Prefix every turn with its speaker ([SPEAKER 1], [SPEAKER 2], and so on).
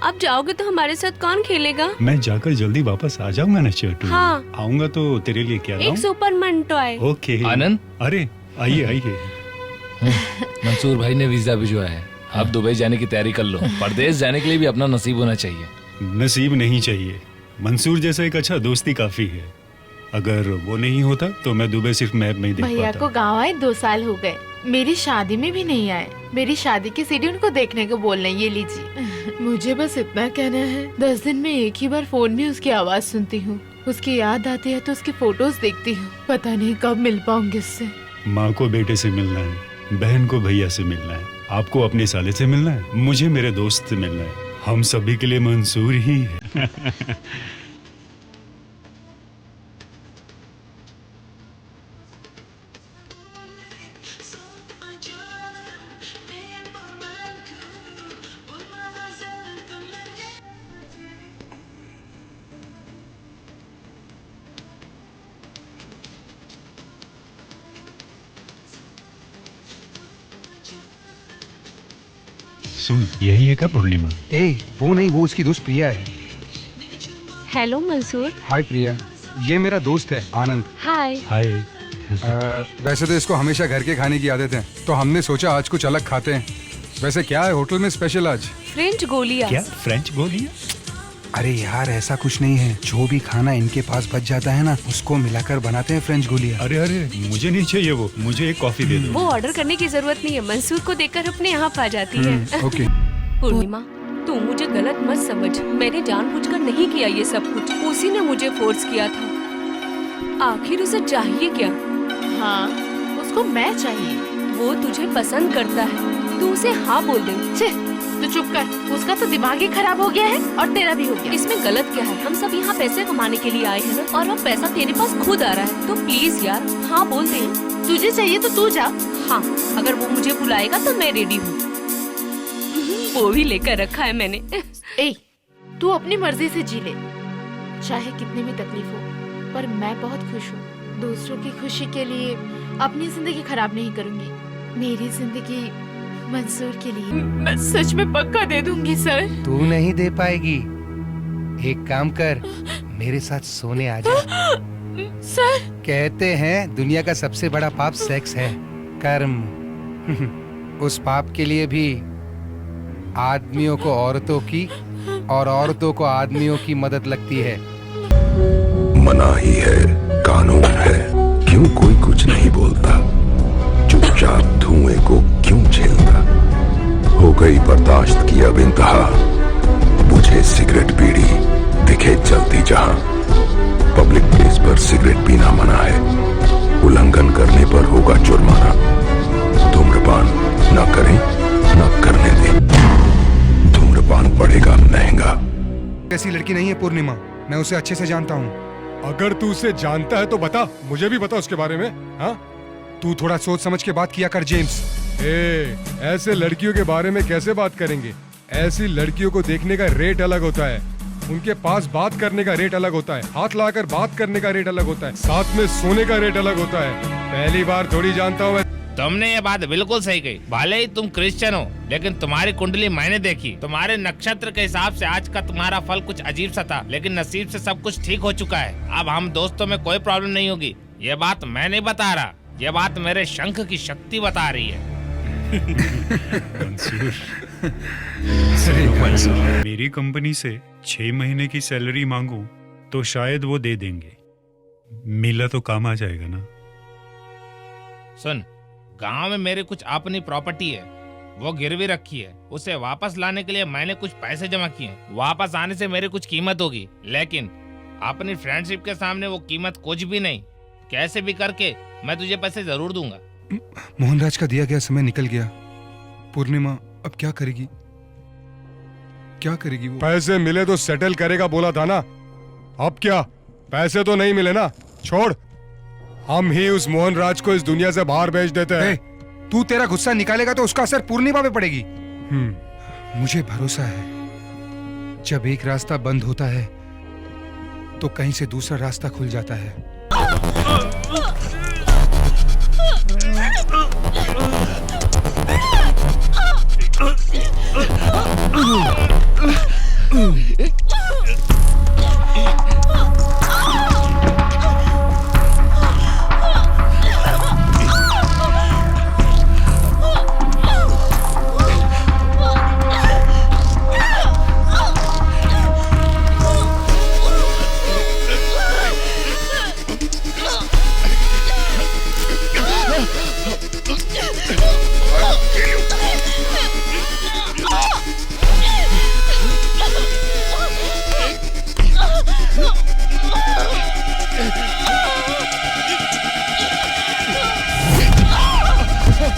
[SPEAKER 1] आप जाओगे तो हमारे साथ कौन खेलेगा?
[SPEAKER 2] मैं जाकर जल्दी वापस आ जाऊंगा ना छोटू।
[SPEAKER 1] हाँ।
[SPEAKER 2] आऊंगा तो तेरे लिए क्या लाऊं?
[SPEAKER 1] एक सुपरमैन टॉय।
[SPEAKER 2] ओके।
[SPEAKER 3] आनंद,
[SPEAKER 2] अरे आइए आइए।
[SPEAKER 3] मंसूर भाई ने वीजा भिजवाया है, आप दुबई जाने की तैयारी कर लो। परदेश जाने के लिए भी अपना नसीब होना चाहिए।
[SPEAKER 2] नसीब नहीं चाहिए, मंसूर जैसा एक अच्छा दोस्ती काफी है। अगर वो नहीं होता तो मैं दुबई सिर्फ मैप में ही देख
[SPEAKER 4] भैया
[SPEAKER 2] पाता।
[SPEAKER 4] को गाँव आए 2 साल हो गए, मेरी शादी में भी नहीं आए। मेरी शादी की सीडी उनको देखने को बोलना, ये लीजिए। मुझे बस इतना कहना है, 10 दिन में एक ही बार फोन में उसकी आवाज सुनती हूँ, उसकी याद आती है तो उसकी फोटोज देखती हूँ। पता नहीं कब मिल पाऊंगी उससे।
[SPEAKER 2] माँ को बेटे से मिलना है, बहन को भैया से मिलना है, आपको अपने साले से मिलना है, मुझे मेरे दोस्त से मिलना है। हम सभी के लिए मंसूर ही है। सुन, यही है क्या पूर्णिमा?
[SPEAKER 5] वो नहीं, वो उसकी दोस्त प्रिया है।
[SPEAKER 1] हेलो मंसूर।
[SPEAKER 5] हाय प्रिया, ये मेरा दोस्त है आनंद।
[SPEAKER 1] हाय।
[SPEAKER 2] हाय।
[SPEAKER 5] वैसे तो इसको हमेशा घर के खाने की आदत है, तो हमने सोचा आज कुछ अलग खाते हैं। वैसे क्या है होटल में स्पेशल आज?
[SPEAKER 1] फ्रेंच गोलियां।
[SPEAKER 2] क्या फ्रेंच गोलियां?
[SPEAKER 5] अरे यार ऐसा कुछ नहीं है, जो भी खाना इनके पास बच जाता है ना, उसको मिलाकर बनाते हैं फ्रेंच गोलियां।
[SPEAKER 2] अरे अरे, मुझे नहीं चाहिए वो, मुझे एक कॉफी दे दो।
[SPEAKER 1] वो ऑर्डर करने की जरूरत नहीं है, मंसूर को देखकर अपने यहाँ आ जाती है।
[SPEAKER 5] ओके।
[SPEAKER 1] पूर्णिमा, तू मुझे गलत मत समझ, मैंने जानबूझकर नहीं किया ये सब कुछ, उसी ने मुझे फोर्स किया था। आखिर उसे चाहिए क्या?
[SPEAKER 4] हाँ, उसको मैं चाहिए।
[SPEAKER 1] वो तुझे पसंद करता है, तू उसे हाँ बोल दे।
[SPEAKER 4] छे, तो चुप कर, उसका तो दिमाग ही खराब हो गया है और तेरा भी हो गया।
[SPEAKER 1] इसमें गलत क्या है? हम सब यहाँ पैसे कमाने के लिए आए हैं ना, और अब पैसा तेरे पास खुद आ रहा है, तो प्लीज यार हाँ बोल दे।
[SPEAKER 4] तुझे चाहिए तो तू जा।
[SPEAKER 1] हाँ, अगर वो मुझे बुलाएगा तो मैं रेडी हूँ। वो भी लेकर रखा है मैंने।
[SPEAKER 4] ए, तू अपनी मर्जी से जी ले, चाहे कितनी भी तकलीफ हो, पर मैं बहुत खुश हूँ। दूसरों की खुशी के लिए अपनी जिंदगी खराब नहीं करूँगी। मेरी जिंदगी मंसूर के लिए मैं सच में पक्का दे दूंगी सर।
[SPEAKER 6] तू नहीं दे पाएगी, एक काम कर, मेरे साथ सोने आ जा।
[SPEAKER 4] सर,
[SPEAKER 6] कहते हैं दुनिया का सबसे बड़ा पाप सेक्स है, कर्म। उस पाप के लिए भी आदमियों को औरतों की और औरतों को आदमियों की मदद लगती है।
[SPEAKER 7] मनाही है, कानून है, क्यों कोई कुछ नहीं बोलता? चुपचाप धुएं को क्यों झेलता? हो गई बर्दाश्त की अब इंतहा, बुझे सिगरेट बीड़ी दिखे जलती जहां। पब्लिक प्लेस पर सिगरेट पीना मना है, उल्लंघन करने पर होगा जुर्माना। धूम्रपान न करें, न करने दें, धूम्रपान पड़ेगा महंगा।
[SPEAKER 5] ऐसी लड़की नहीं है पूर्णिमा, मैं उसे अच्छे से जानता हूँ। अगर तू उसे जानता है तो बता, मुझे भी बता उसके बारे में। हाँ, तू थोड़ा सोच समझ के बात किया कर जेम्स। ऐसे लड़कियों के बारे में कैसे बात करेंगे? ऐसी लड़कियों को देखने का रेट अलग होता है, उनके पास बात करने का रेट अलग होता है, हाथ लाकर बात करने का रेट अलग होता है, साथ में सोने का रेट अलग होता है। पहली बार थोड़ी जानता हूँ मैं।
[SPEAKER 8] तुमने ये बात बिल्कुल सही कही। भले ही तुम क्रिश्चियन हो, लेकिन तुम्हारी कुंडली मैंने देखी। तुम्हारे नक्षत्र के हिसाब से आज का तुम्हारा फल कुछ अजीब सा था, लेकिन नसीब से सब कुछ ठीक हो चुका है। अब हम दोस्तों में कोई प्रॉब्लम नहीं होगी। ये बात मैं नहीं बता रहा, ये बात मेरे शंख की शक्ति बता रही है।
[SPEAKER 2] मेरी कंपनी से 6 महीने की सैलरी मांगू तो शायद वो दे देंगे। मिला तो काम आ जाएगा ना।
[SPEAKER 8] सुन, गांव में मेरे कुछ अपनी प्रॉपर्टी है, वो गिरवी रखी है। उसे वापस लाने के लिए मैंने कुछ पैसे जमा किए हैं। वापस आने से मेरी कुछ कीमत होगी, लेकिन अपनी फ्रेंडशिप के सामने वो कीमत कुछ भी नहीं। कैसे भी करके मैं तुझे पैसे जरूर दूंगा।
[SPEAKER 5] मोहनराज का दिया गया समय निकल गया। पूर्णिमा अब क्या करेगी? क्या करेगी वो? पैसे मिले तो सेटल करेगा बोला था ना, अब क्या? पैसे तो नहीं मिले ना, छोड़। हम ही उस मोहनराज को इस दुनिया से बाहर भेज देते हैं। तू तेरा गुस्सा निकालेगा तो उसका असर पूर्णिमा पे पड़ेगी। मुझे भरोसा है, जब एक रास्ता बंद होता है तो कहीं से दूसरा रास्ता खुल जाता है।